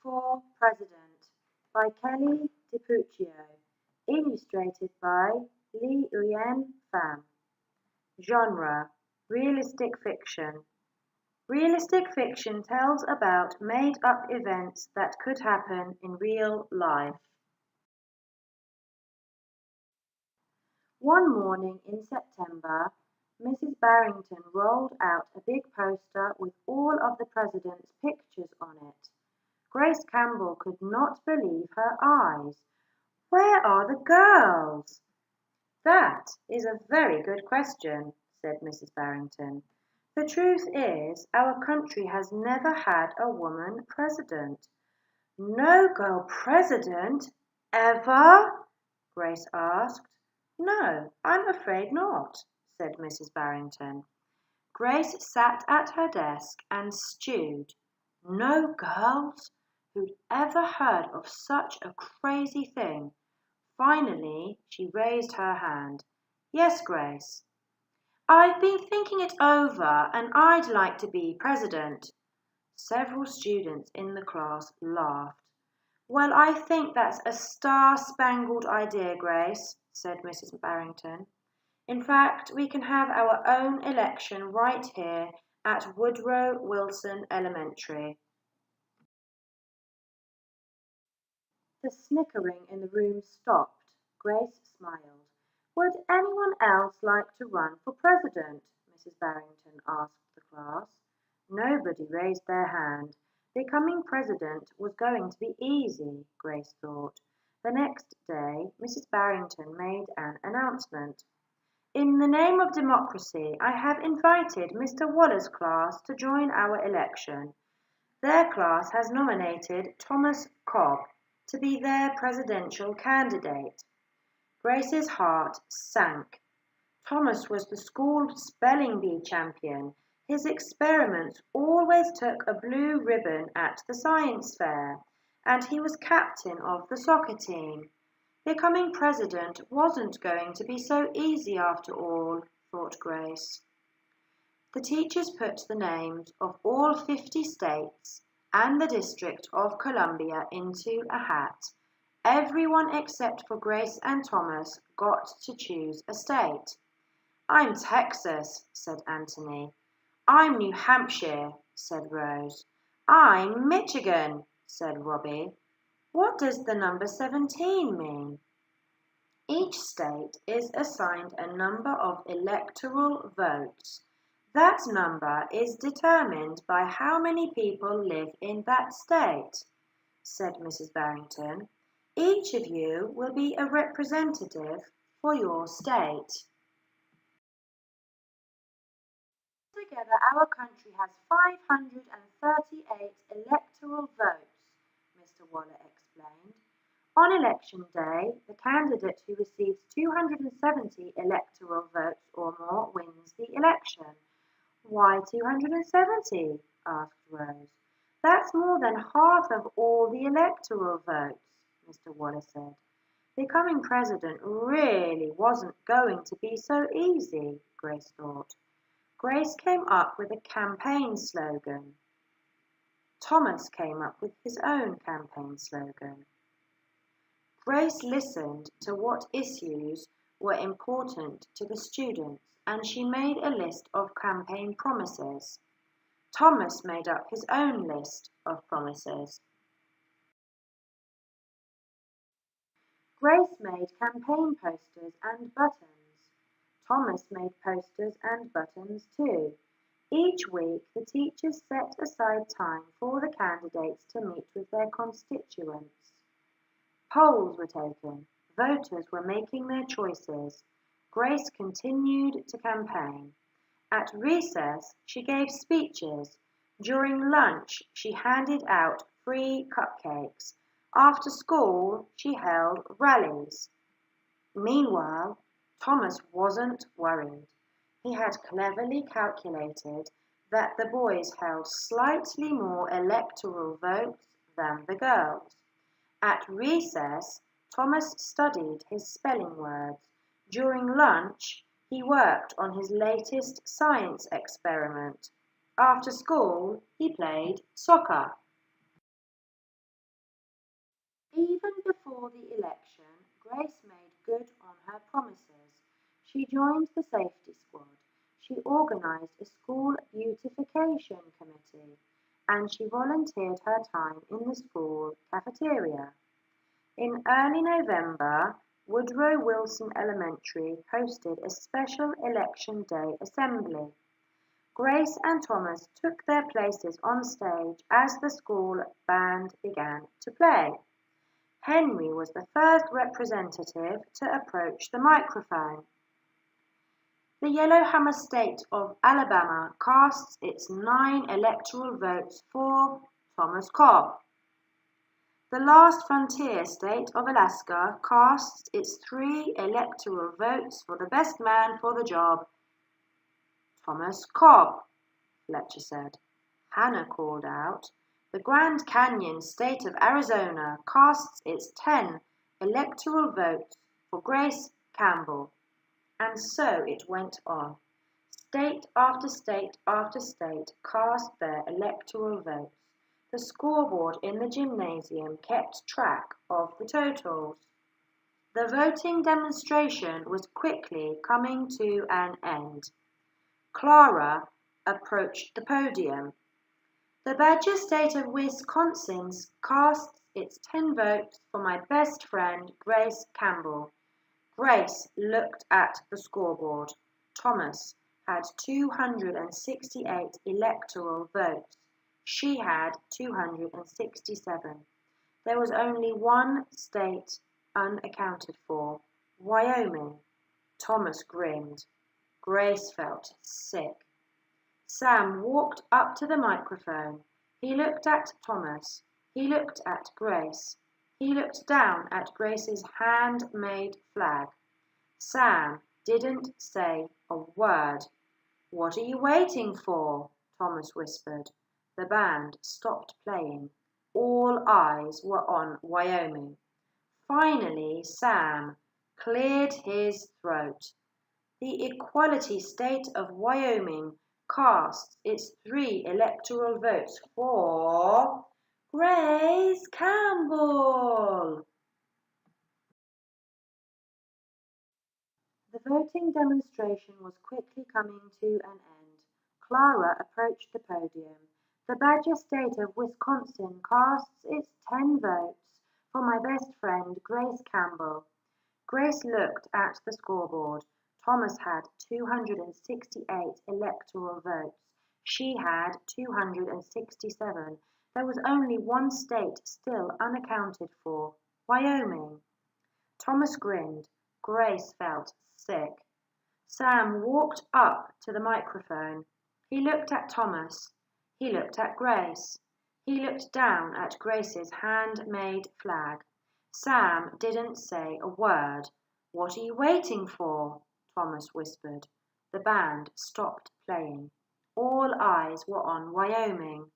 for President by Kelly DiPuccio, illustrated by Li Uyen Pham. Genre: realistic fiction. Realistic fiction tells about made-up events that could happen in real life. One morning in September, Mrs. Barrington rolled out a big poster with all of the president's pictures on it. Grace Campbell could not believe her eyes. "Where are the girls?" "That is a very good question," said Mrs. Barrington. "The truth is, our country has never had a woman president." "No girl president? Ever?" Grace asked. "No, I'm afraid not," said Mrs. Barrington. Grace sat at her desk and stewed. No girls? Who'd ever heard of such a crazy thing? Finally, she raised her hand. "Yes, Grace." "I've been thinking it over, and I'd like to be president." Several students in the class laughed. "Well, I think that's a star-spangled idea, Grace," said Mrs. Barrington. "In fact, we can have our own election right here at Woodrow Wilson Elementary." The snickering in the room stopped. Grace smiled. "Would anyone else like to run for president?" Mrs. Barrington asked the class. Nobody raised their hand. Becoming president was going to be easy, Grace thought. The next day, Mrs. Barrington made an announcement. "In the name of democracy, I have invited Mr. Waller's class to join our election. Their class has nominated Thomas Cobb to be their presidential candidate." Grace's heart sank. Thomas was the school spelling bee champion. His experiments always took a blue ribbon at the science fair, and he was captain of the soccer team. Becoming president wasn't going to be so easy after all, thought Grace. The teachers put the names of all 50 states and the District of Columbia into a hat. Everyone except for Grace and Thomas got to choose a state. "I'm Texas," said Anthony. "I'm New Hampshire," said Rose. "I'm Michigan," said Robbie. "What does the number 17 mean?" Each state is assigned a number of electoral votes. That number is determined by how many people live in that state, said Mrs. Barrington. "Each of you will be a representative for your state." "Together our country has 538 electoral votes," Mr. Waller explained. "On election day, the candidate who receives 270 electoral votes or more wins the election." "Why 270? asked Rose. "That's more than half of all the electoral votes," Mr. Waller said. Becoming president really wasn't going to be so easy, Grace thought. Grace came up with a campaign slogan. Thomas came up with his own campaign slogan. Grace listened to what issues were important to the students, and she made a list of campaign promises. Thomas made up his own list of promises. Grace made campaign posters and buttons. Thomas made posters and buttons too. Each week, the teachers set aside time for the candidates to meet with their constituents. Polls were taken. Voters were making their choices. Grace continued to campaign. At recess, she gave speeches. During lunch, she handed out free cupcakes. After school, she held rallies. Meanwhile, Thomas wasn't worried. He had cleverly calculated that the boys held slightly more electoral votes than the girls. At recess, Thomas studied his spelling words. During lunch, he worked on his latest science experiment. After school, he played soccer. Even before the election, Grace made good on her promises. She joined the safety squad, she organised a school beautification committee, and she volunteered her time in the school cafeteria. In early November, Woodrow Wilson Elementary hosted a special Election Day assembly. Grace and Thomas took their places on stage as the school band began to play. Henry was the first representative to approach the microphone. The Yellowhammer State of Alabama casts its 9 electoral votes for Thomas Cobb. The Last Frontier State of Alaska casts its 3 electoral votes for the best man for the job, Thomas Cobb, Fletcher said. Hannah called out, the Grand Canyon State of Arizona casts its 10 electoral votes for Grace Campbell. And so it went on. State after state after state cast their electoral votes. The scoreboard in the gymnasium kept track of the totals. The voting demonstration was quickly coming to an end. Clara approached the podium. The Badger State of Wisconsin casts its 10 votes for my best friend, Grace Campbell. Grace looked at the scoreboard. Thomas had 268 electoral votes. She had 267. There was only one state unaccounted for, Wyoming. Thomas grinned. Grace felt sick. Sam walked up to the microphone. He looked at Thomas. He looked at Grace. He looked down at Grace's handmade flag. Sam didn't say a word. What are you waiting for? Thomas whispered. The band stopped playing. All eyes were on Wyoming. Finally, Sam cleared his throat. The Equality State of Wyoming casts its 3 electoral votes for Grace Campbell. The voting demonstration was quickly coming to an end. Clara approached the podium. The Badger State of Wisconsin casts its 10 votes for my best friend, Grace Campbell. Grace looked at the scoreboard. Thomas had 268 electoral votes. She had 267. There was only one state still unaccounted for, Wyoming. Thomas grinned. Grace felt sick. Sam walked up to the microphone. He looked at Thomas. He looked at Grace. He looked down at Grace's handmade flag. Sam didn't say a word. What are you waiting for? Thomas whispered. The band stopped playing. All eyes were on Wyoming.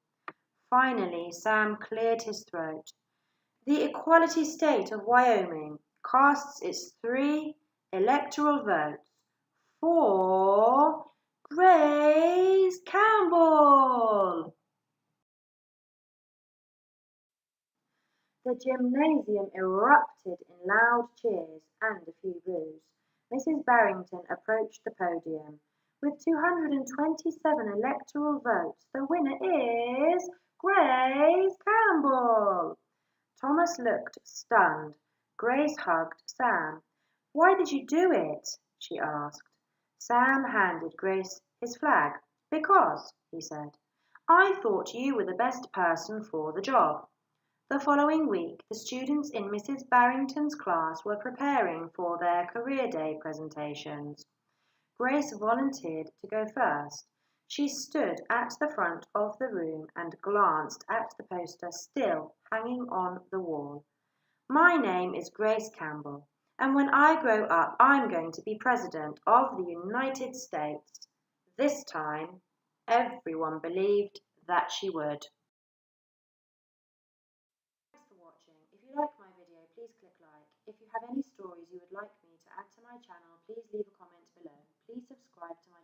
Finally, Sam cleared his throat. The Equality State of Wyoming casts its 3 electoral votes for Grace Campbell. The gymnasium erupted in loud cheers and a few boos. Mrs. Barrington approached the podium. With 227 electoral votes, the winner is Grace Campbell. Thomas looked stunned. Grace hugged Sam. Why did you do it? She asked. Sam handed Grace his flag. Because, he said, I thought you were the best person for the job. The following week, the students in Mrs. Barrington's class were preparing for their career day presentations. Grace volunteered to go first. She stood at the front of the room and glanced at the poster still hanging on the wall. My name is Grace Campbell, and when I grow up, I'm going to be President of the United States. This time, everyone believed that she would. Thanks for watching. If you like my video, please click like. If you have any stories you would like me to add to my channel, please leave a comment below. Please subscribe to my